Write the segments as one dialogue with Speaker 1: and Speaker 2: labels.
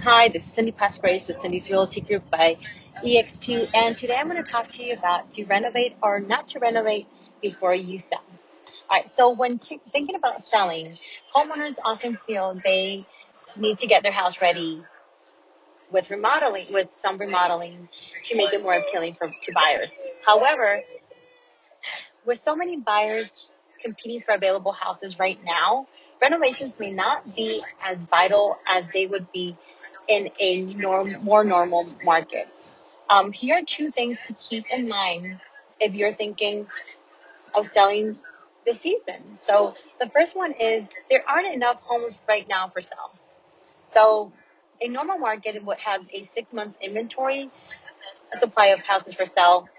Speaker 1: Hi, this is Cindy Presgraves with Cindy's Realty Group by EXp, and today I'm going to talk to you about to renovate or not to renovate before you sell. All right, so when thinking about selling, homeowners often feel they need to get their house ready with some remodeling to make it more appealing to buyers. However, with so many buyers competing for available houses right now, renovations may not be as vital as they would be in a more normal market. Here are two things to keep in mind if you're thinking of selling this season. So the first one is there aren't enough homes right now for sale. So a normal market would have a 6-month inventory, a supply of houses for sale,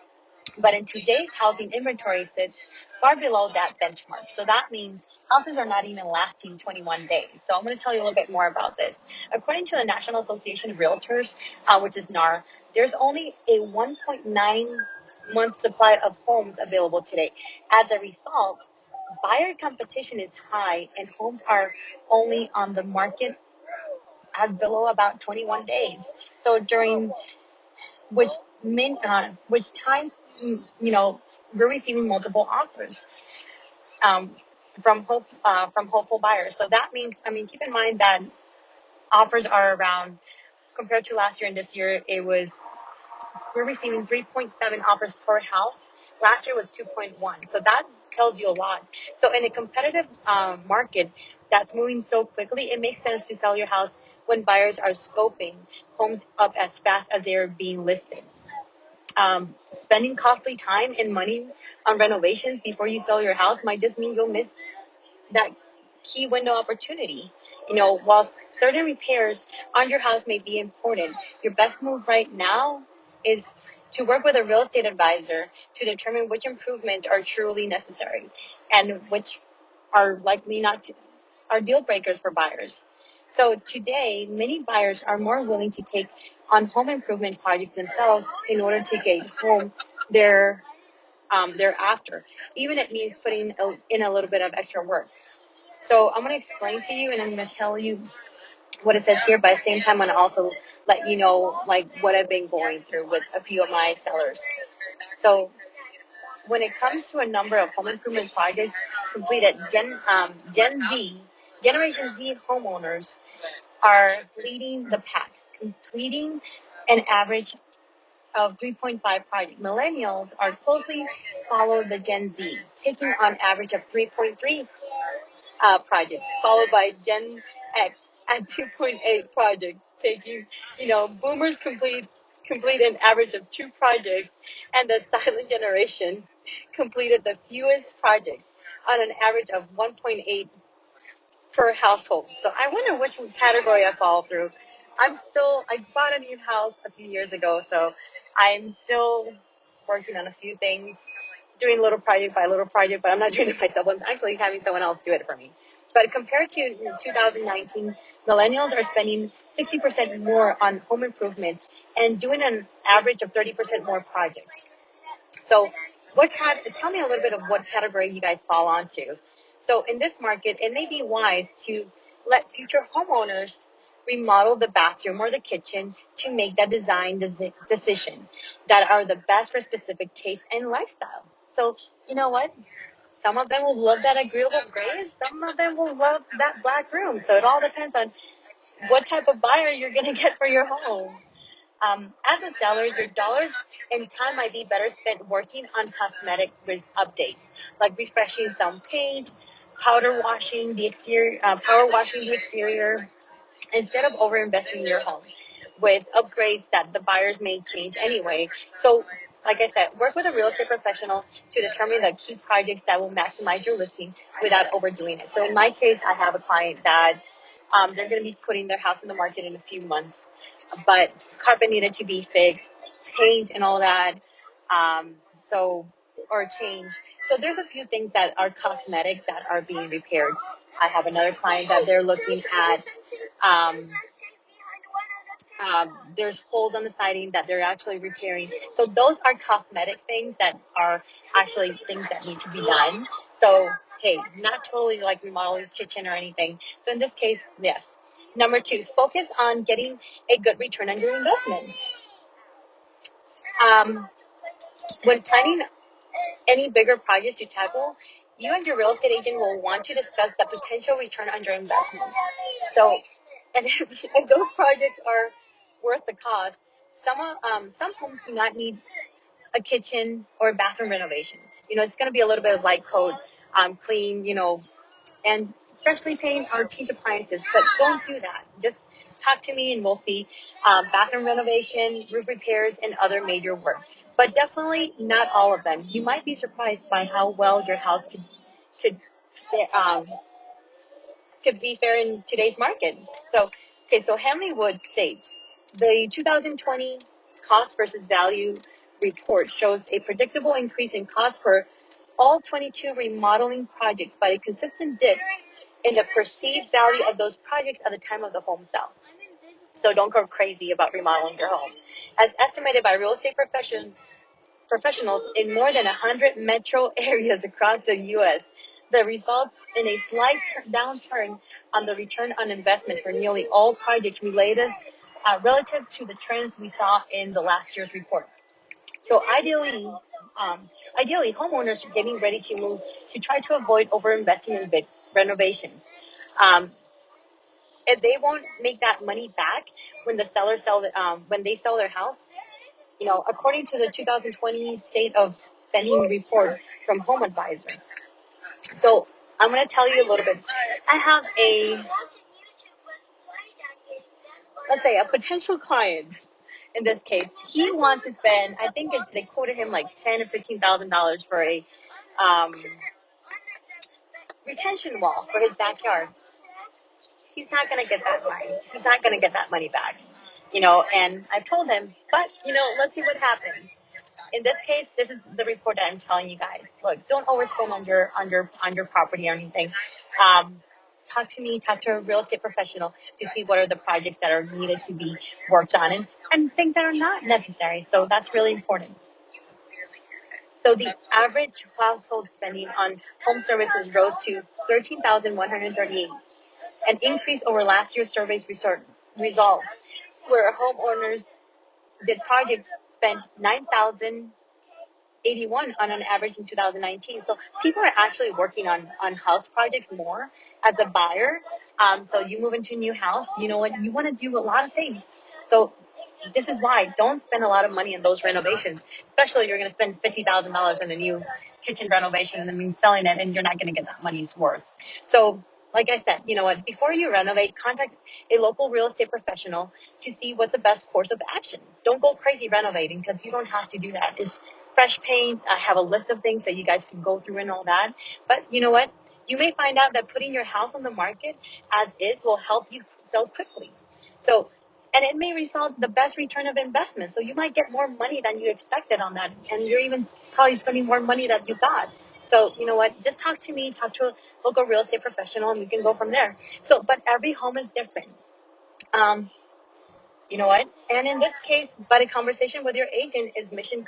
Speaker 1: but in today's housing inventory sits far below that benchmark. So that means houses are not even lasting 21 days. So I'm going to tell you a little bit more about this. According to the National Association of Realtors, which is NAR, there's only a 1.9-month supply of homes available today. As a result, buyer competition is high and homes are only on the market as below about 21 days. So during which times, we're receiving multiple offers um, from hopeful buyers. So that means, keep in mind that offers are around, compared to last year and this year, we're receiving 3.7 offers per house. Last year was 2.1. So that tells you a lot. So in a competitive market that's moving so quickly, it makes sense to sell your house when buyers are scoping homes up as fast as they are being listed. Spending costly time and money on renovations before you sell your house might just mean you'll miss that key window opportunity. While certain repairs on your house may be important, your best move right now is to work with a real estate advisor to determine which improvements are truly necessary and which are likely not to, are deal breakers for buyers. So today, many buyers are more willing to take on home improvement projects themselves in order to get home thereafter, even if it means putting in a little bit of extra work. So I'm going to explain to you, and I'm going to tell you what it says here, but at the same time, I'm going to also let you know what I've been going through with a few of my sellers. So when it comes to a number of home improvement projects completed, Generation Z homeowners are leading the pack, completing an average of 3.5 projects. Millennials are closely follow the Gen Z, taking on average of 3.3 projects, followed by Gen X at 2.8 projects, taking, boomers complete an average of 2 projects, and the silent generation completed the fewest projects on an average of 1.8 per household. So I wonder which category I fall through. I bought a new house a few years ago, so I'm still working on a few things, doing little project by little project, but I'm not doing it myself. I'm actually having someone else do it for me. But compared to 2019, millennials are spending 60% more on home improvements and doing an average of 30% more projects. So tell me a little bit of what category you guys fall onto. So in this market, it may be wise to let future homeowners remodel the bathroom or the kitchen to make that design decision that are the best for specific taste and lifestyle. So you know what? Some of them will love that agreeable gray. Some of them will love that black room. So it all depends on what type of buyer you're going to get for your home. As a seller, your dollars and time might be better spent working on cosmetic updates, like refreshing some paint, power washing the exterior, instead of over-investing in your home with upgrades that the buyers may change anyway. So, like I said, work with a real estate professional to determine the key projects that will maximize your listing without overdoing it. So in my case, I have a client that they're going to be putting their house in the market in a few months, but carpet needed to be fixed, paint and all that, um, so or change. So there's a few things that are cosmetic that are being repaired. I have another client that they're looking at. Um, there's holes on the siding that they're actually repairing. So those are cosmetic things that are actually things that need to be done. So, hey, not totally like remodeling the kitchen or anything. So in this case, yes. Number 2, focus on getting a good return on your investment. When planning any bigger projects to tackle, you and your real estate agent will want to discuss the potential return on your investment. So, and if those projects are worth the cost, some homes do not need a kitchen or bathroom renovation. It's going to be a little bit of light coat, clean, and freshly paint or change appliances. But don't do that. Just talk to me and we'll see bathroom renovation, roof repairs, and other major work. But definitely not all of them. You might be surprised by how well your house could um, could be fair in today's market. So Hanley Wood states the 2020 cost versus value report shows a predictable increase in cost for all 22 remodeling projects, but a consistent dip in the perceived value of those projects at the time of the home sale. So don't go crazy about remodeling your home. As estimated by real estate professionals in more than 100 metro areas across the U.S., the results in a slight downturn on the return on investment for nearly all projects relative to the trends we saw in the last year's report. So ideally, homeowners are getting ready to move to try to avoid overinvesting in big renovations. If they won't make that money back when when they sell their house, according to the 2020 State of Spending report from Home Advisor. So I'm going to tell you a little bit. I have let's say, a potential client. In this case, he wants to spend. I think they quoted him like $10,000 or $15,000 for a retention wall for his backyard. He's not going to get that money. He's not going to get that money back. And I've told him, but let's see what happens. In this case, this is the report that I'm telling you guys. Look, don't overspend on your property or anything. Talk to me, talk to a real estate professional to see what are the projects that are needed to be worked on and things that are not necessary. So that's really important. So the average household spending on home services rose to 13,138, an increase over last year's survey's results, where homeowners did projects spent 9,081 on an average in 2019. So people are actually working on house projects more as a buyer. So you move into a new house, you know what, you want to do a lot of things. So this is why don't spend a lot of money on those renovations, especially if you're going to spend $50,000 on a new kitchen renovation and then selling it and you're not going to get that money's worth. So like I said, you know what, before you renovate, contact a local real estate professional to see what's the best course of action. Don't go crazy renovating because you don't have to do that. It's fresh paint. I have a list of things that you guys can go through and all that. But you know what? You may find out that putting your house on the market as is will help you sell quickly. So, and it may result in the best return of investment. So you might get more money than you expected on that. And you're even probably spending more money than you thought. So, you know what? Just talk to me, talk to a local real estate professional, and we can go from there. So, but every home is different. You know what? And in this case, but a conversation with your agent is mission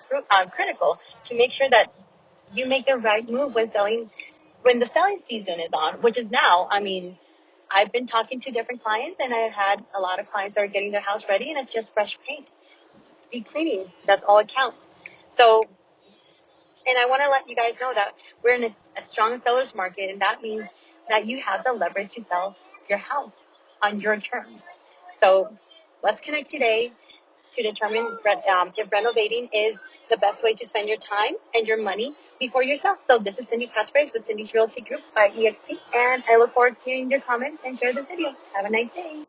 Speaker 1: critical to make sure that you make the right move when the selling season is on, which is now. I mean, I've been talking to different clients, and I've had a lot of clients that are getting their house ready, and it's just fresh paint, deep cleaning. That's all it counts. So, and I want to let you guys know that we're in a strong seller's market, and that means that you have the leverage to sell your house on your terms. So let's connect today to determine if renovating is the best way to spend your time and your money before you sell. So this is Cindy Presgraves with Cindy's Realty Group by EXp, and I look forward to seeing your comments and share this video. Have a nice day.